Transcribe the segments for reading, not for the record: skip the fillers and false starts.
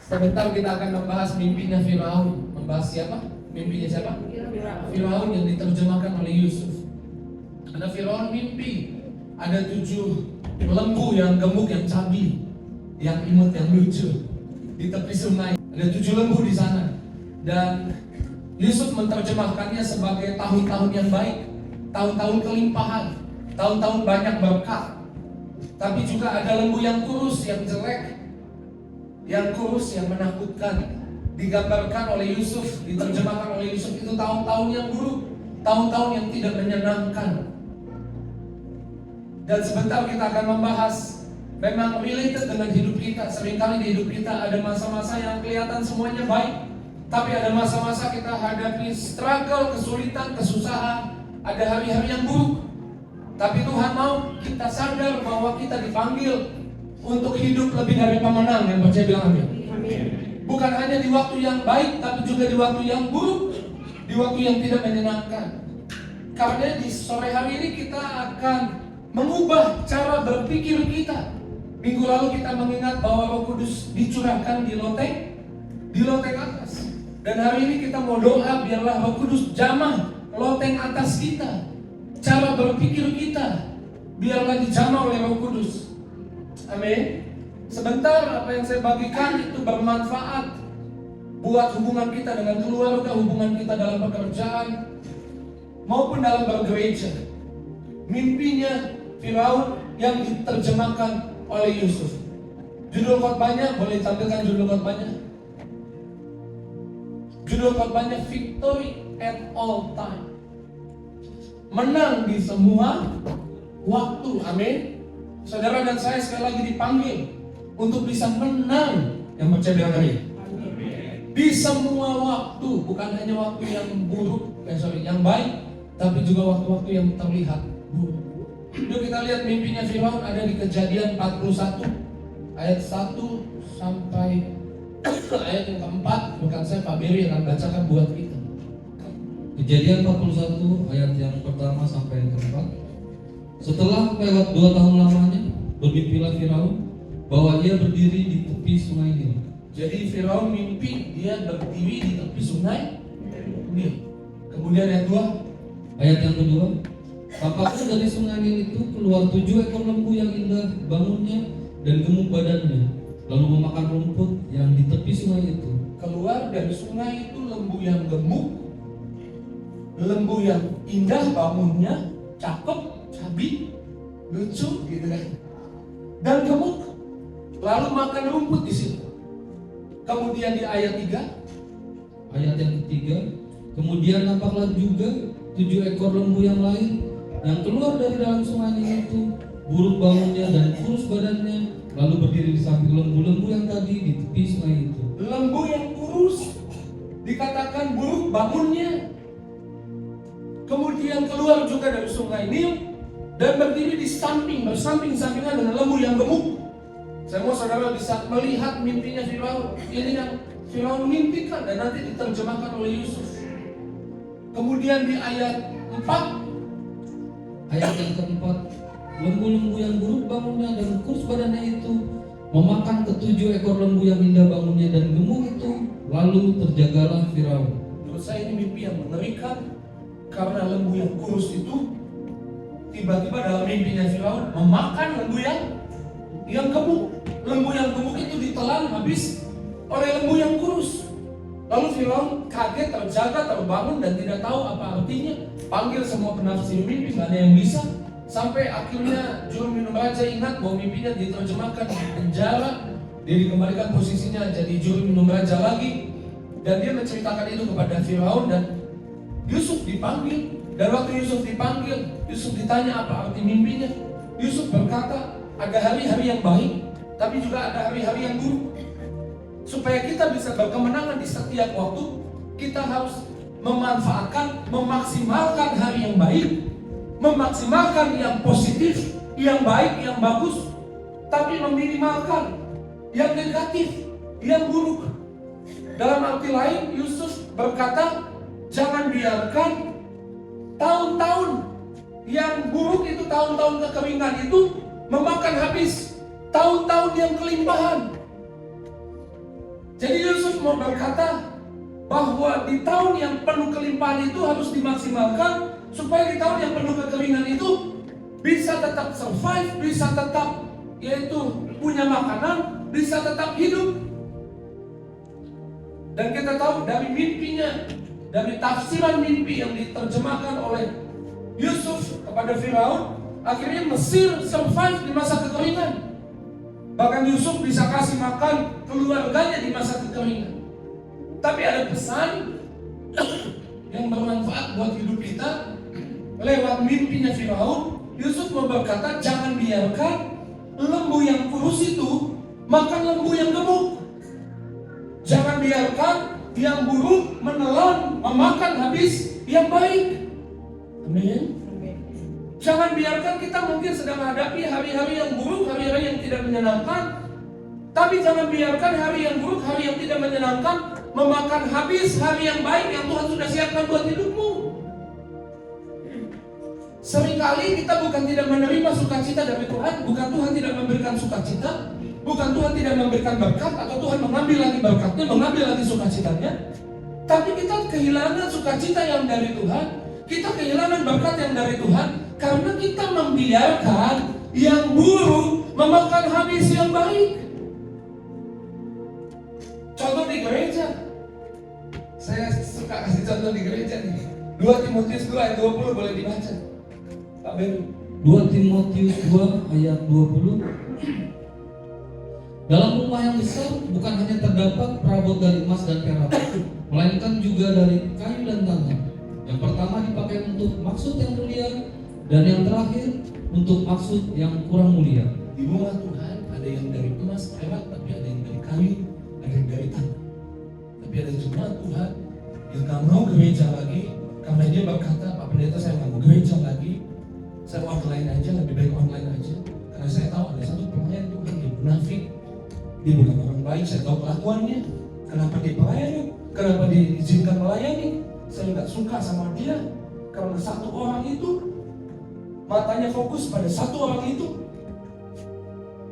Sebentar kita akan membahas mimpinya Firaun. Membahas siapa? Mimpinya siapa? Firaun yang diterjemahkan oleh Yusuf. Ada Firaun mimpi, ada 7 lembu yang gemuk, yang cabi, yang imut, yang lucu di tepi sungai. Ada 7 lembu di sana. Dan Yusuf menerjemahkannya sebagai tahun-tahun yang baik, tahun-tahun kelimpahan, tahun-tahun banyak berkah. Tapi juga ada lembu yang kurus, yang jelek, yang kurus, yang menakutkan. Digambarkan oleh Yusuf, diterjemahkan oleh Yusuf itu tahun-tahun yang buruk, tahun-tahun yang tidak menyenangkan. Dan sebentar kita akan membahas, memang related dengan hidup kita. Seringkali di hidup kita ada masa-masa yang kelihatan semuanya baik, tapi ada masa-masa kita hadapi struggle, kesulitan, kesusahan. Ada hari-hari yang buruk. Tapi Tuhan mau kita sadar bahwa kita dipanggil untuk hidup lebih dari pemenang. Yang percaya bilang amin. Bukan hanya di waktu yang baik, tapi juga di waktu yang buruk, di waktu yang tidak menyenangkan. Karena di sore hari ini kita akan mengubah cara berpikir kita. Minggu lalu kita mengingat bahwa Roh Kudus dicurahkan di loteng atas. Dan hari ini kita mau doa biarlah Roh Kudus jamah loteng atas kita. Cara berpikir kita biarlah dijamah oleh Roh Kudus. Amin. Sebentar apa yang saya bagikan itu bermanfaat buat hubungan kita dengan keluarga, hubungan kita dalam pekerjaan maupun dalam bergereja. Mimpinya Firaun yang diterjemahkan oleh Yusuf. Judul khotbahnya, boleh tampilkan judul khotbahnya? Judul khotbahnya Victory at all time. Menang di semua waktu. Amin. Saudara dan saya sekali lagi dipanggil untuk bisa menang. Yang percaya bilang amin. Di semua waktu, bukan hanya waktu yang buruk, yang baik, tapi juga waktu-waktu yang terlihat buruk. Yuk kita lihat mimpinya Firaun ada di Kejadian 41 ayat 1 sampai ayat yang keempat. Bukan saya, Pak Beri akan bacakan buat kita. Kejadian 41 ayat yang pertama sampai yang keempat. Setelah lewat 2 tahun lamanya, bermimpilah Firaun bahwa ia berdiri di tepi sungai Nil. Jadi Firaun mimpi dia berdiri di tepi sungai Nil. Kemudian ayat 2. Ayat yang kedua, tampaknya dari sungai Nil itu keluar 7 ekor lembu yang indah bangunnya dan gemuk badannya, lalu memakan rumput yang di tepi sungai itu. Keluar dari sungai itu lembu yang gemuk, lembu yang indah bangunnya, cakep, cabi, lucu gitu kan, dan gemuk, lalu makan rumput di situ. Kemudian di ayat 3, ayat yang ketiga, kemudian nampaklah juga 7 ekor lembu yang lain yang keluar dari dalam sungai itu, buruk bangunnya dan kurus badannya, lalu berdiri di samping lembu-lembu yang tadi di tepi sungai itu. Lembu yang kurus dikatakan buruk bangunnya, kemudian keluar juga dari sungai Nil dan berdiri di bersamping-sampingan dengan lembu yang gemuk. Saya mau saudara bisa melihat mimpinya Firaun. Ini yang Firaun mimpikan dan nanti diterjemahkan oleh Yusuf. Kemudian di ayat 4, ayat yang keempat, lembu-lembu yang buruk bangunnya dan kurus badannya itu memakan ke-7 ekor lembu yang indah bangunnya dan gemuk itu, lalu terjagalah Firaun. Menurut saya ini mimpi yang mengerikan, karena lembu yang kurus itu tiba-tiba dalam mimpinya Firaun memakan lembu yang gemuk. Lembu yang gemuk itu ditelan habis oleh lembu yang kurus. Lalu Firaun kaget, terjaga, terbangun dan tidak tahu apa artinya. Panggil semua penafsir mimpi, nggak ada yang bisa. Sampai akhirnya juru minum raja ingat bahwa mimpinya diterjemahkan di penjara. Dia dikembalikan posisinya jadi juru minum raja lagi. Dan dia menceritakan itu kepada Firaun dan Yusuf dipanggil. Dan waktu Yusuf dipanggil, Yusuf ditanya apa arti mimpinya. Yusuf berkata, ada hari-hari yang baik, tapi juga ada hari-hari yang buruk. Supaya kita bisa berkemenangan di setiap waktu, kita harus memanfaatkan, memaksimalkan hari yang baik, memaksimalkan yang positif, yang baik, yang bagus, tapi meminimalkan yang negatif, yang buruk. Dalam arti lain, Yusuf berkata, jangan biarkan tahun-tahun yang buruk itu, tahun-tahun kekeringan itu memakan habis tahun-tahun yang kelimpahan. Jadi Yusuf mau berkata bahwa di tahun yang penuh kelimpahan itu harus dimaksimalkan, supaya di tahun yang penuh kekeringan itu bisa tetap survive, bisa tetap yaitu punya makanan, bisa tetap hidup. Dan kita tahu dari mimpinya, dari tafsiran mimpi yang diterjemahkan oleh Yusuf kepada Firaun, akhirnya Mesir survive di masa kekeringan. Bahkan Yusuf bisa kasih makan keluarganya di masa kekeringan. Tapi ada pesan yang bermanfaat buat hidup kita. Lewat mimpinya Firaun, Yusuf mau berkata, jangan biarkan lembu yang kurus itu makan lembu yang gemuk. Jangan biarkan yang buruk menelan, memakan habis yang baik. Amin. Jangan biarkan kita mungkin sedang menghadapi hari-hari yang buruk, hari-hari yang tidak menyenangkan. Tapi jangan biarkan hari yang buruk, hari yang tidak menyenangkan memakan habis hari yang baik yang Tuhan sudah siapkan buat hidupmu. Seringkali kita bukan tidak menerima sukacita dari Tuhan, bukan Tuhan tidak memberikan sukacita, bukan Tuhan tidak memberikan berkat, atau Tuhan mengambil lagi berkatnya, mengambil lagi sukacitanya. Tapi kita kehilangan sukacita yang dari Tuhan, kita kehilangan berkat yang dari Tuhan, karena kita membiarkan yang buruk memakan habis yang baik. Contoh di gereja, saya suka kasih contoh di gereja nih. 2 Timotius 2 ayat 20 boleh dibaca, Pak Beru. 2 Timotius 2 ayat 20. Dalam rumah yang besar bukan hanya terdapat perabot dari emas dan perak, melainkan juga dari kayu dan tanah. Yang pertama dipakai untuk maksud yang mulia, dan yang terakhir untuk maksud yang kurang mulia. Di rumah Tuhan ada yang dari emas, perak, tapi ada yang dari kayu, ada yang dari tanah. Tapi ada jemaat Tuhan yang gak mau gereja lagi, karena dia berkata, Pak Pendeta saya gak mau gereja lagi, saya online aja, lebih baik online aja. Karena saya tahu ada satu pelayan Tuhan, dia munafik, dia bukan orang baik, saya tahu kelakuannya. Kenapa dia melayani? Kenapa diizinkan melayani? Saya gak suka sama dia, karena satu orang itu matanya fokus pada satu orang itu,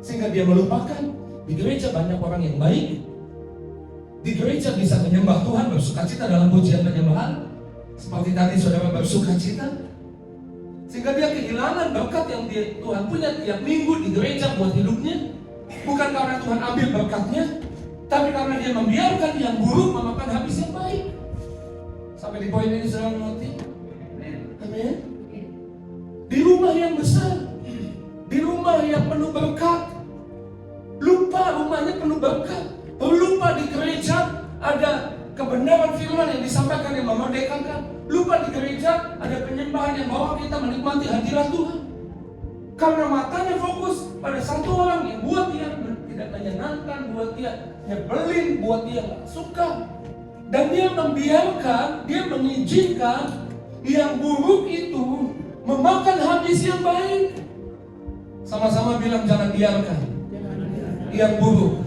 sehingga dia melupakan di gereja banyak orang yang baik. Di gereja bisa menyembah Tuhan, bersukacita dalam pujian penyembahan, seperti tadi saudara bersukacita, sehingga dia kehilangan berkat yang Tuhan punya tiap minggu di gereja buat hidupnya. Bukan karena Tuhan ambil berkatnya, tapi karena dia membiarkan yang buruk memakan habis yang baik. Sampai di poin ini saudara mengerti? Amin. Di rumah yang besar, di rumah yang penuh berkat, lupa rumahnya penuh berkat, lupa di gereja ada kebenaran firman yang disampaikan yang memerdekakan, lupa di gereja ada penyembahan yang bawa kita menikmati hadirat Tuhan. Karena matanya fokus pada satu orang yang buat dia tidak menyenangkan, buat dia nyebelin, buat dia gak suka, dan dia membiarkan, dia mengizinkan yang buruk itu memakan habis yang baik. Sama-sama bilang jangan biarkan yang buruk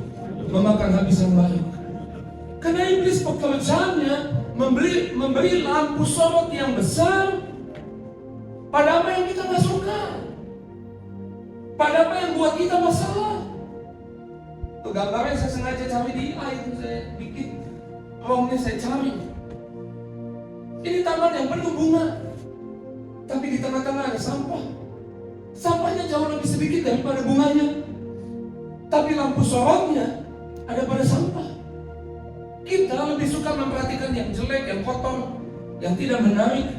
memakan habis yang baik. Karena iblis pekerjaannya memberi lampu sorot yang besar pada apa yang kita gak suka, pada apa yang buat kita masalah. Tuh gambarnya saya sengaja cari di AI itu, saya bikin romnya, saya cari. Ini taman yang penuh bunga, tapi di tengah-tengah ada sampah. Sampahnya jauh lebih sedikit daripada bunganya, tapi lampu sorotnya ada pada sampah. Kita lebih suka memperhatikan yang jelek, yang kotor, yang tidak menarik.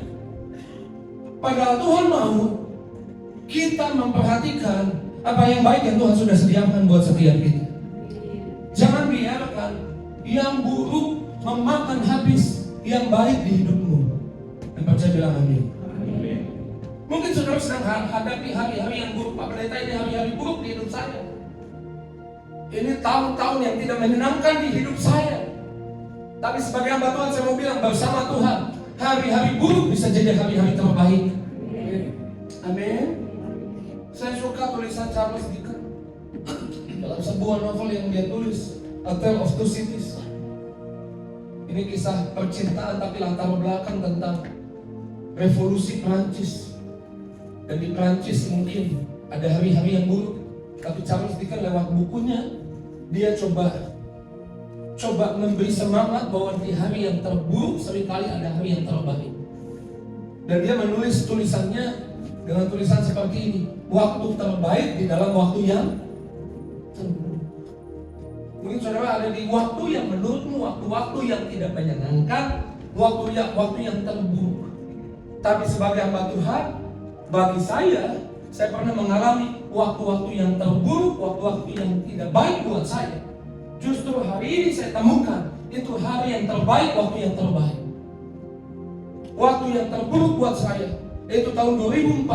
Padahal Tuhan mau kita memperhatikan apa yang baik yang Tuhan sudah sediakan buat setiap kita. Jangan biarkan yang buruk memakan habis yang baik di hidupmu. Dan percaya bilang amin. Mungkin saudara sedang hadapi hari-hari yang buruk. Pak Pendeta, ini hari-hari buruk di hidup saya. Ini tahun-tahun yang tidak menyenangkan di hidup saya. Tapi sebagai hamba Tuhan saya mau bilang bersama Tuhan, hari-hari buruk bisa jadi hari-hari terbaik. Amin. Saya suka tulisan Charles Dickens dalam sebuah novel yang dia tulis, A Tale of Two Cities. Ini kisah percintaan tapi latar belakang tentang revolusi Prancis. Dan di Prancis mungkin ada hari-hari yang buruk, tapi Charles Dickens lewat bukunya dia coba coba memberi semangat bahwa di hari yang terburuk seringkali ada hari yang terbaik. Dan dia menulis tulisannya dengan tulisan seperti ini, waktu terbaik di dalam waktu yang terburuk. Mungkin saudara ada di waktu yang menurutmu waktu-waktu yang tidak menyenangkan, waktu yang terburuk. Tapi sebagai hamba Tuhan, bagi saya pernah mengalami waktu-waktu yang terburuk, waktu-waktu yang tidak baik buat saya. Justru hari ini saya temukan itu hari yang terbaik, waktu yang terbaik. Waktu yang terburuk buat saya itu tahun 2004,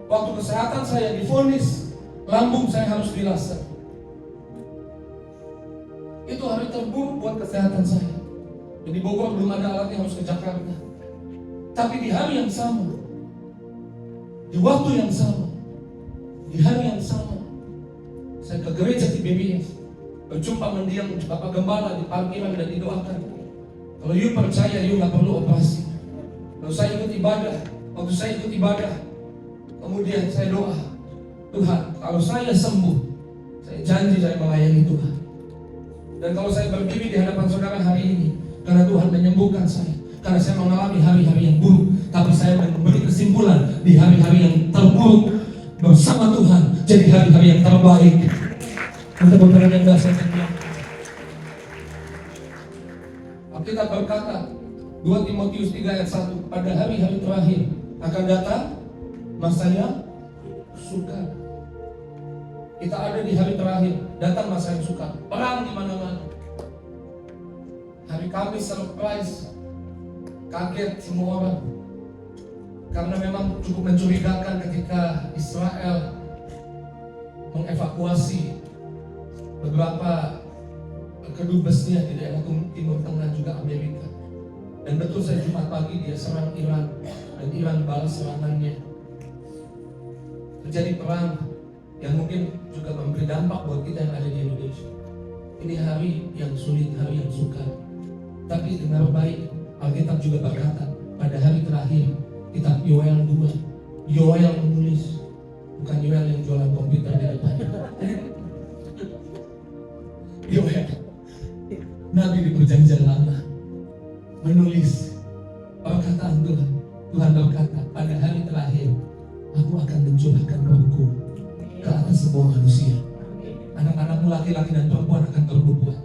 waktu kesehatan saya divonis lambung saya harus dilaser. Itu hari terburuk buat kesehatan saya. Di Bogor belum ada alat yang harus ke Jakarta. Tapi di hari yang sama, di waktu yang sama, di hari yang sama, saya ke gereja di BBS, berjumpa mendiang Bapak Gembala di parkiran dan didoakan. Kalau you percaya, you nggak perlu operasi. Lalu saya ikut ibadah. Waktu saya ikut ibadah, kemudian saya doa, Tuhan, kalau saya sembuh, saya janji saya melayani Tuhan. Dan kalau saya berdiri di hadapan saudara hari ini, karena Tuhan menyembuhkan saya, karena saya mengalami hari-hari yang buruk, tapi saya memberi kesimpulan di hari-hari yang terburuk bersama Tuhan jadi hari-hari yang terbaik. Untuk beberapa yang dah saya bilang, Alkitab berkata 2 Timotius 3 ayat 1, pada hari-hari terakhir akan datang masa yang sukar. Kita ada di hari terakhir, datang masa yang sukar, perang di mana-mana. Hari Kamis surprise, kaget semua orang, karena memang cukup mencurigakan ketika Israel mengevakuasi beberapa kedubesnya di daerah Timur Tengah juga Amerika. Dan betul saya Jumat pagi dia serang Iran dan Iran balas serangannya. Terjadi perang yang mungkin juga memberi dampak buat kita yang ada di Indonesia. Ini hari yang sulit, hari yang sukar. Tapi dengar baik, Alkitab juga berkata pada hari terakhir, kitab Yoel 2, Yoel menulis, bukan Yoel yang jualan komputer di depan. Yoel, Nabi di perjanjian lama, menulis perkataan Tuhan. Tuhan berkata, pada hari terakhir, aku akan mencurahkan rohku ke atas semua manusia. Anak-anakmu laki-laki dan perempuan akan bernubuat.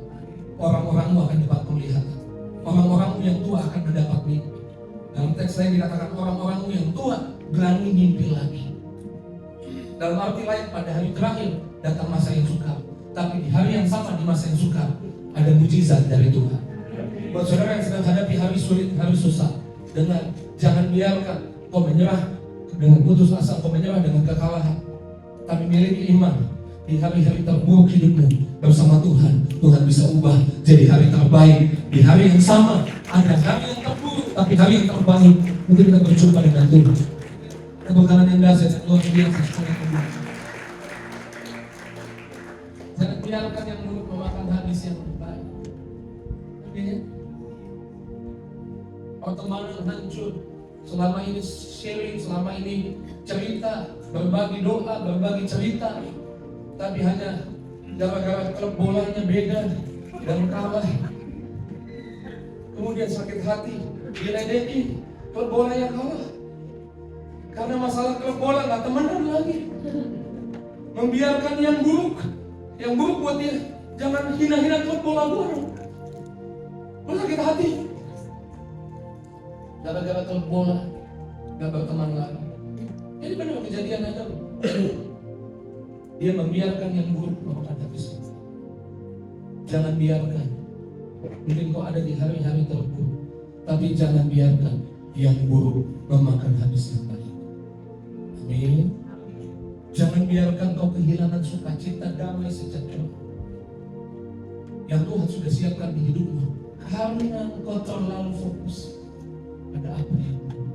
Orang-orangmu akan dapat penglihatan. Orang-orangmu yang tua akan mendapat mimpi. Dalam teks lain dikatakan orang-orangmu yang tua berani mimpi lagi. Dalam arti lain pada hari terakhir datang masa yang sukar. Tapi di hari yang sama di masa yang sukar ada mujizat dari Tuhan. Buat saudara yang sedang hadapi hari sulit, hari susah, dengar, jangan biarkan kau menyerah dengan putus asa, kau menyerah dengan kekalahan. Tapi miliki iman. Di hari-hari terburuk hidupmu bersama Tuhan, Tuhan bisa ubah jadi hari terbaik. Di hari yang sama ada hari yang terburuk, tapi hari yang terbaik. Mungkin kita berjumpa dengan Tuhan. Tepuk tangan yang dahsyat dan luar biasa. Jangan biarkan yang mulut memakan habis yang baik. Artinya pertemanan hancur. Selama ini sharing, selama ini cerita, berbagi doa, berbagi cerita, tapi hanya gara-gara klub bolanya beda dan kalah. Kemudian sakit hati, diledeki, klub bola yang kalah. Karena masalah klub bola gak temenan lagi. Membiarkan yang buruk buat dia. Jangan hina-hina klub bola buruk. Lu sakit hati. Gara-gara klub bola gak berteman lagi. Ini benar kejadian aja loh. Dia membiarkan yang buruk memakan habis. Jangan biarkan. Mungkin kau ada di hari-hari terburuk, tapi jangan biarkan yang buruk memakan habis yang baik. Amin. Jangan biarkan kau kehilangan sukacita, damai, sejahtera yang Tuhan sudah siapkan di hidupmu, karena kau terlalu fokus pada apa yang buruk.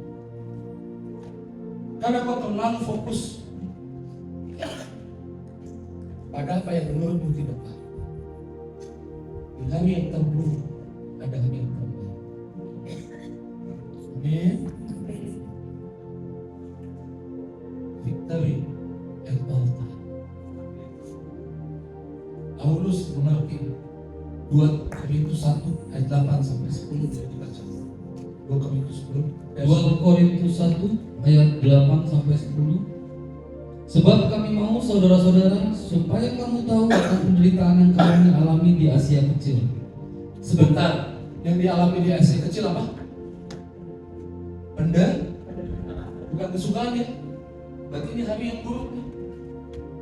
Karena kau terlalu fokus pada apa yang menurutmu tidak baik. Di hari yang terburuk ada hari yang terbaik. Amin. Victory at all time. Paulus mengerti 2 Korintus 1 ayat 8 sampai 10 boleh dibaca. 2 Korintus 10. 2 Korintus 1 ayat 8 sampai 10. Sebab kami mau saudara-saudara supaya kamu tahu akan penderitaan yang kami alami di Asia Kecil. Sebentar, yang dialami di Asia Kecil apa? Bukan kesukaan ya. Berarti ini hari yang buruk nih.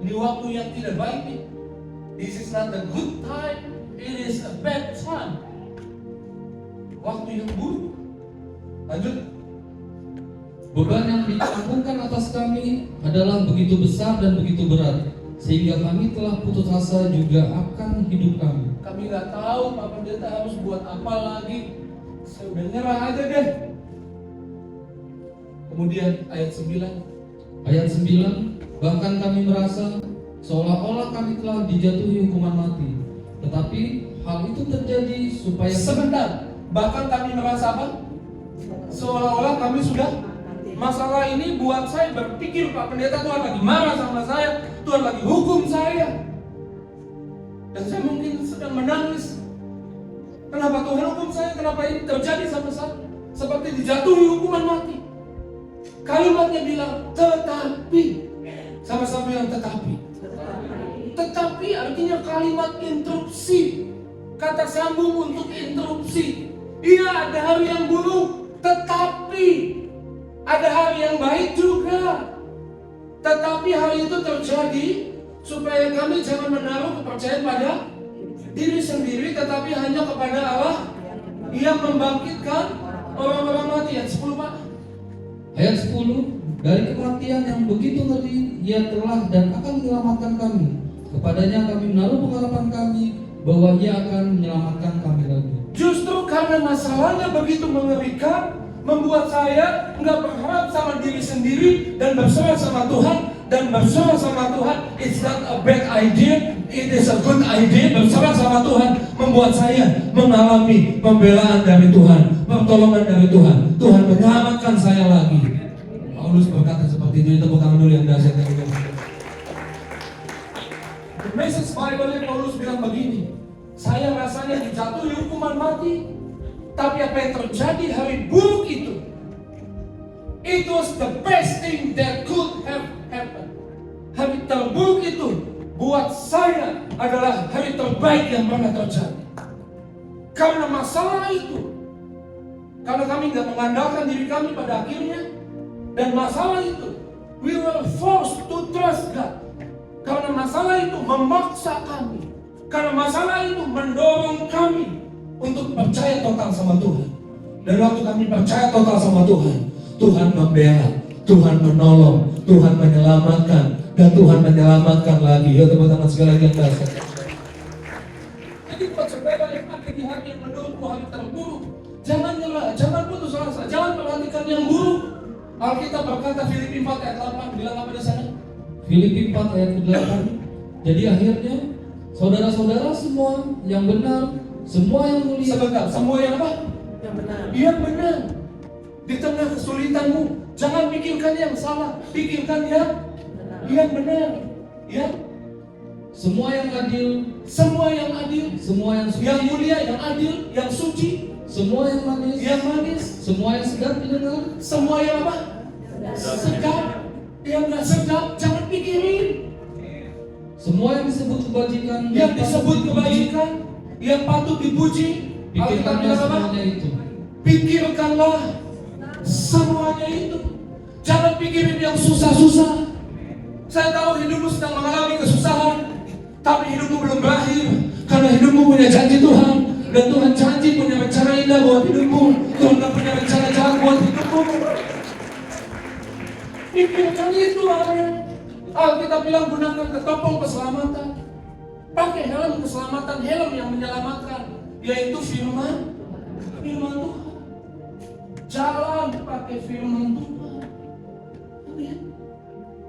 Ini waktu yang tidak baik nih. This is not a good time, it is a bad time. Waktu yang buruk. Lanjut. Beban yang ditanggung atas kami adalah begitu besar dan begitu berat, sehingga kami telah putus asa juga akan hidup kami. Kami nggak tahu Pak Pendeta harus buat apa lagi. Saya udah nyerah aja deh. Kemudian ayat 9. Ayat 9, bahkan kami merasa seolah-olah kami telah dijatuhi hukuman mati. Tetapi hal itu terjadi supaya Sebentar, bahkan kami merasa apa? Seolah-olah kami sudah. Masalah ini buat saya berpikir Pak Pendeta Tuhan lagi marah sama saya, Tuhan lagi hukum saya. Dan saya mungkin sedang menangis. Kenapa Tuhan hukum saya? Kenapa ini terjadi sama saya? Seperti dijatuhi hukuman mati. Kalimatnya bilang tetapi. Sama-sama bilang tetapi. Tetapi artinya kalimat interupsi. Kata sambung untuk interupsi. Iya, ada hari yang buruk, tetapi ada hari yang baik juga. Tetapi hal itu terjadi supaya kami jangan menaruh kepercayaan pada diri sendiri, tetapi hanya kepada Allah yang membangkitkan orang-orang mati. Ayat 10 Pak. Ayat 10, dari kematian yang begitu ngeri, Ia telah dan akan menyelamatkan kami. Kepadanya kami menaruh pengharapan kami bahwa Ia akan menyelamatkan kami lagi. Justru karena masalahnya begitu mengerikan, membuat saya nggak berharap sama diri sendiri dan berserah sama Tuhan. Dan berserah sama Tuhan, it's not a bad idea, it is a good idea. Berserah sama Tuhan membuat saya mengalami pembelaan dari Tuhan, pertolongan dari Tuhan. Tuhan menyelamatkan saya lagi. Paulus berkata seperti itu. Tepuk tangan dulu yang dahsyat. The Message Bible Paulus bilang begini, saya rasanya dijatuhi hukuman mati, tapi apa yang terjadi hari buruk itu, it was the best thing that could have happened. Hari terburuk itu buat saya adalah hari terbaik yang pernah terjadi. Karena masalah itu, karena kami tidak mengandalkan diri kami pada akhirnya, dan masalah itu, we were forced to trust God. Karena masalah itu memaksa kami, karena masalah itu mendorong kami untuk percaya total sama Tuhan. Dan waktu kami percaya total sama Tuhan, Tuhan membela, Tuhan menolong, Tuhan menyelamatkan, dan Tuhan menyelamatkan lagi. Ya tepuk tangan sekali lagi yang dahsyat. Jadi buat saudara yang ada di hari yang menurutmu hari terburuk, jangan nyerah, jangan putus asa, jangan perhatikan yang buruk. Alkitab berkata Filipi 4 ayat 8, bilang apa di sana? Filipi 4 ayat 8. Jadi akhirnya saudara-saudara semua yang benar, semua yang mulia. Sebentar, semua yang apa? Yang benar. Yang benar. Di tengah kesulitanmu, jangan pikirkan yang salah, pikirkan yang benar. Ya. Semua yang adil, semua yang adil, semua yang suci, yang mulia, yang adil, yang suci, semua yang manis, semua yang sedap didengar, semua yang apa? Sedap. Yang nggak sedap, jangan pikirin. Semua yang disebut kebajikan, yang disebut kebajikan, yang patut dipuji, pikirkanlah semuanya itu. Pikirkanlah semuanya itu. Jangan pikirin yang susah-susah. Saya tahu hidupmu sedang mengalami kesusahan, tapi hidupmu belum berakhir, karena hidupmu punya janji Tuhan. Dan Tuhan janji punya rencana indah buat hidupmu. Tuhan gak punya rencana jahat buat hidupmu. Pikirkan itu lah. Alkitab bilang gunakan ketopong keselamatan. Pakai helm keselamatan, helm yang menyelamatkan, yaitu firman Tuhan. Jalan pakai firman Tuhan.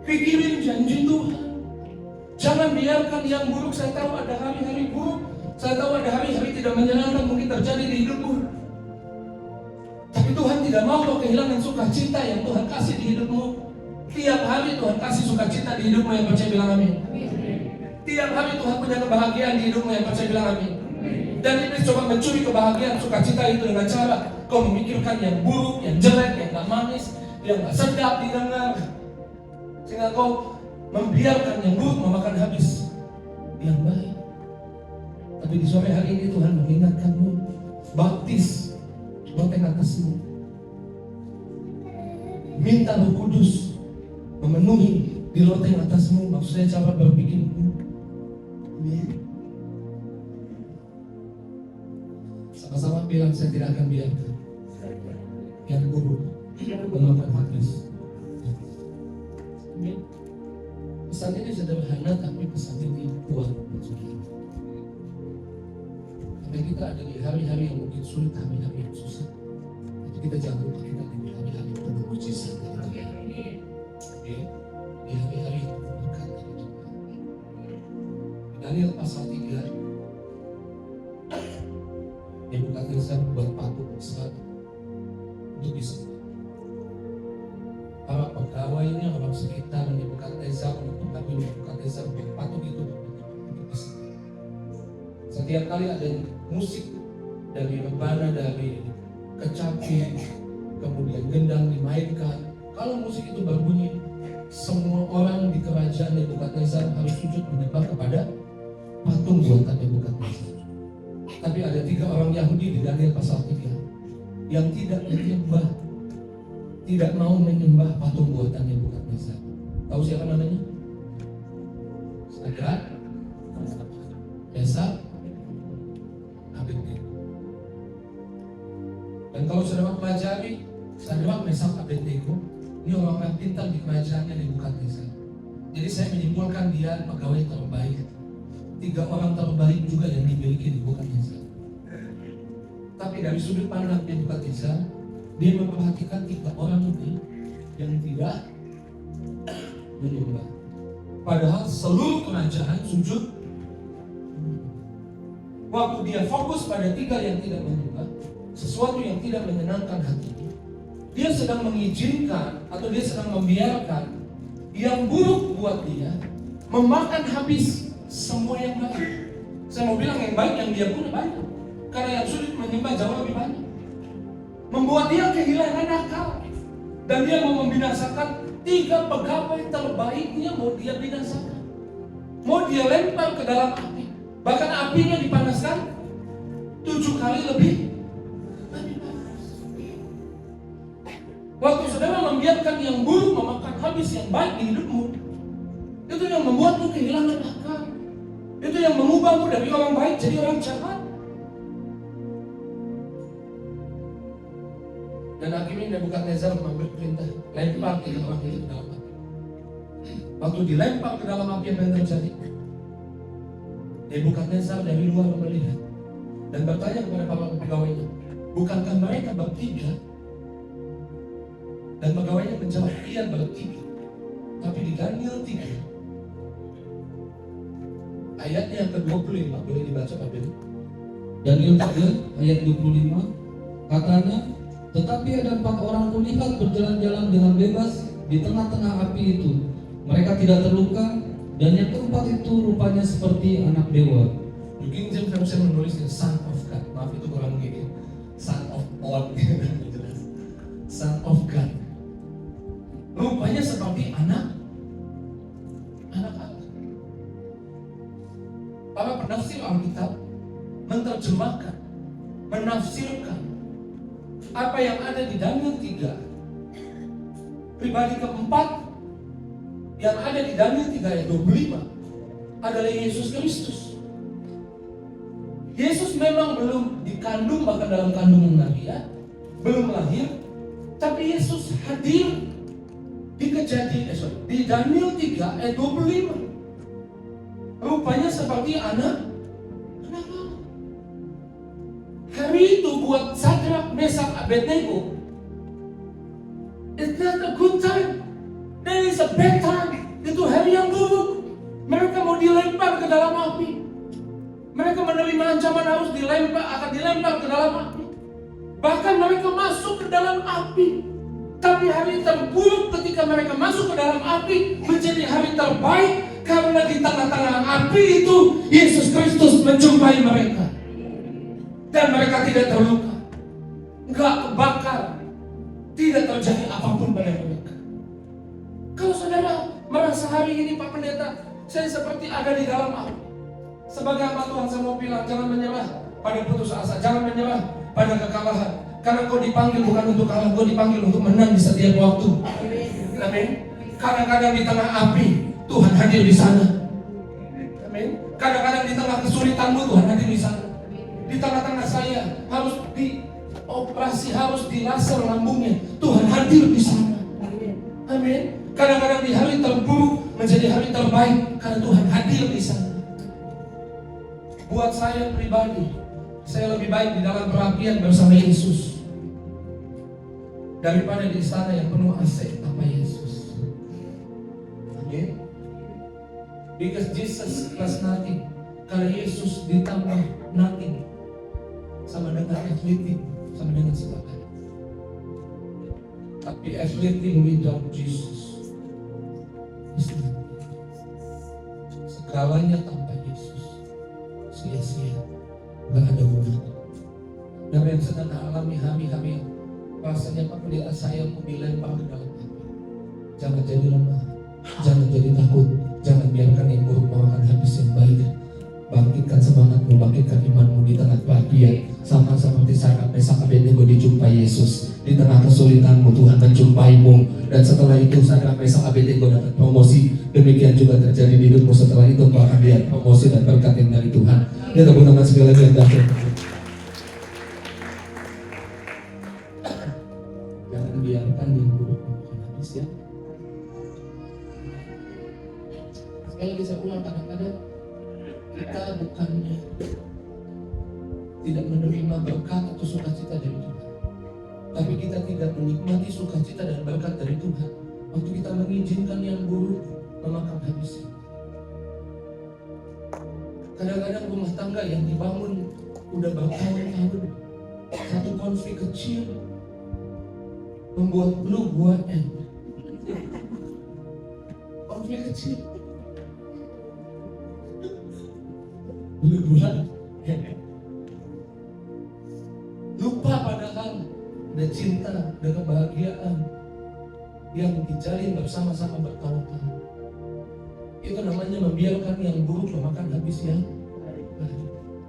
Pikirin janji Tuhan. Jangan biarkan yang buruk. Saya tahu ada hari-hari buruk, saya tahu ada hari-hari tidak menyenangkan mungkin terjadi di hidupmu. Tapi Tuhan tidak mau kau kehilangan sukacita yang Tuhan kasih di hidupmu. Tiap hari Tuhan kasih sukacita di hidupmu, yang percaya bilang amin. Tiap hari Tuhan punya kebahagiaan di hidupmu, yang percaya bilang amin. Dan iblis coba mencuri kebahagiaan, sukacita itu dengan cara kau memikirkan yang buruk, yang jelek, yang gak manis, yang gak sedap didengar, sehingga kau membiarkan yang buruk memakan habis yang baik. Tapi di sore hari ini Tuhan mengingatkanmu, baptis loteng atasmu, minta Roh Kudus memenuhi di loteng atasmu, maksudnya cara berpikirmu. Sama-sama bilang, saya tidak akan biarkan yang buruk memakan habis. Pesan ini sederhana tapi pesan ini kuat. Karena kita ada di hari-hari yang mungkin sulit, hari-hari yang susah. Tapi kita jangan lupa kita ada di hari-hari yang penuh mujizat. Di hari-hari yang penuh berkat dari Tuhan. Daniel pasal 3, Nebukadnezar buat patung besar untuk disembah. Para pegawainya, orang sekitar Nebukadnezar, mempengaruhi Nebukadnezar buat patung itu untuk disembah. Setiap kali ada musik dari rebana, dari kecapi, kemudian gendang dimainkan, kalau musik itu berbunyi, semua orang di kerajaan Nebukadnezar harus sujud menyembah kepada patung buatan Nebukadnezar. Tapi ada 3 orang Yahudi di Daniel pasal 3 yang tidak menyembah, tidak mau menyembah patung buatan Nebukadnezar. Tahu siapa namanya? Sadrak, Mesak, Abednego. Dan kalau saudara pelajari Sadrak, Mesak, Abednego, ini orang-orang pintar di kerajaannya Nebukadnezar. Jadi saya menyimpulkan dia pegawai terbaik. 3 orang terbaik juga yang dimiliki Nebukadnezar. Tapi dari sudut pandang Nebukadnezar, dia memperhatikan 3 orang ini yang tidak menyembah. Padahal seluruh kerajaan sujud. Waktu dia fokus pada 3 yang tidak menyembah, sesuatu yang tidak menyenangkan hatinya, dia sedang mengizinkan atau dia sedang membiarkan yang buruk buat dia memakan habis semua yang baik. Saya mau bilang yang baik yang dia punya banyak, karena yang sulit menyembah jauh lebih banyak. Membuat dia kehilangan akal, dan dia mau membinasakan 3 pegawai terbaiknya. Mau dia binasakan, mau dia lempar ke dalam api. Bahkan apinya dipanaskan 7 kali lebih panas. Waktu saudara membiarkan yang buruk memakan habis yang baik di hidupmu, itu yang membuatmu kehilangan akal. Itu yang mengubahmu dari orang baik jadi orang jahat. Dan akhirnya Nebukadnezar mengambil perintah, lempar 3 orang itu ke dalam api. Waktu dilempar ke dalam api, apa yang terjadi? Nebukadnezar dari luar melihat dan bertanya kepada para pegawainya, bukankah mereka bertiga? Dan pegawainya menjawab, iya bertiga. Tapi di Daniel 3 ayatnya yang ke-25, boleh dibaca Pak Ben? Daniel 3 ayat 25, katanya, tetapi ada 4 orang kulihat berjalan-jalan dengan bebas di tengah-tengah api itu. Mereka tidak terluka, dan yang keempat itu rupanya seperti anak dewa. Mungkin saya menulisnya Son of God. Maaf itu kurang gini. Son of God. Son of God. Rupanya seperti anak Allah. Para penafsir Alkitab menerjemahkan, menafsirkan apa yang ada di Daniel 3. Pribadi keempat yang ada di Daniel 3 ayat 25 adalah Yesus Kristus. Yesus memang belum dikandung bahkan dalam kandungan Maria, belum lahir, tapi Yesus hadir di di Daniel 3 ayat 25. Rupanya seperti anak Allah. Hari itu buat Sadrak, Mesak, Abednego, it's not a good time. There is a bad time. Itu hari yang buruk. Mereka mau dilempar ke dalam api. Mereka menerima ancaman harus akan dilempar ke dalam api. Bahkan mereka masuk ke dalam api. Tapi hari terburuk ketika mereka masuk ke dalam api menjadi hari terbaik, karena di tengah-tengah api itu Yesus Kristus menjumpai mereka. dan mereka tidak terluka, nggak kebakar, tidak terjadi apapun pada mereka. Kalau saudara merasa hari ini Pak Pendeta, saya seperti ada di dalam api, sebagai hamba Tuhan saya mau bilang, jangan menyerah pada putus asa, jangan menyerah pada kekalahan. Karena kau dipanggil bukan untuk kalah, kau dipanggil untuk menang di setiap waktu. Amin. Kadang-kadang di tengah api Tuhan hadir di sana. Amin. Kadang-kadang di tengah kesulitanmu Tuhan hadir di sana. Di tengah-tengah saya harus dioperasi, harus dilaser lambungnya, Tuhan hadir di sana. Amin. Kadang-kadang di hari terburuk menjadi hari terbaik karena Tuhan hadir di sana. Buat saya pribadi, saya lebih baik di dalam perapian bersama Yesus daripada di istana yang penuh AC tanpa Yesus. Amin. Because Jesus plus nothing. Kalau Yesus ditambah nothing, sama dengan everything, sama dengan segala. Tapi everything without Jesus is nothing. Segalanya tanpa Yesus sia-sia, gak ada gunanya. Dan yang sedang alami hari-hari rasanya Pak Pendeta, saya mau dilempar ke dalam api. Jangan jadi lemah, jangan jadi takut, jangan biarkan yang buruk memakan habis yang baik. Bangkitkan semangatmu, bangkitkan imanmu di tengah kebahagiaan, sama seperti Sadrak Mesak Abednego dijumpai Yesus. Di tengah kesulitanmu Tuhan menjumpaimu, dan setelah itu Sadrak Mesak Abednego dapat promosi. Demikian juga terjadi di hidupmu. Setelah itu kau akan lihat promosi dan berkat yang dari Tuhan. Dia tepuk tangan sekali lagi yang dahsyat. Jangan biarkan yang buruk memakan habis ya. Sekali lagi saya ulang, kadang-kadang kita bukannya tidak menerima berkat atau sukacita dari Tuhan, tapi kita tidak menikmati sukacita dan berkat dari Tuhan waktu kita mengizinkan yang buruk memakan habisnya. Kadang-kadang rumah tangga yang dibangun udah bertahun-tahun, satu konflik kecil membuat lu gua end. Konflik kecil bulan lupa padahal ada cinta, ada kebahagiaan yang dijalin bersama-sama bertahun-tahun. Itu namanya membiarkan yang buruk memakan habis yang baik.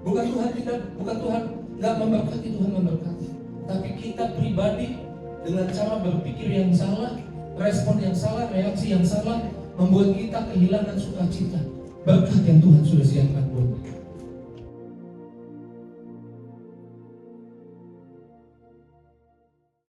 Bukan Tuhan tidak, bukan Tuhan nggak memberkati, Tuhan memberkati. Tapi kita pribadi dengan cara berpikir yang salah, respon yang salah, reaksi yang salah, membuat kita kehilangan sukacita, berkat yang Tuhan sudah siapkan buat kita.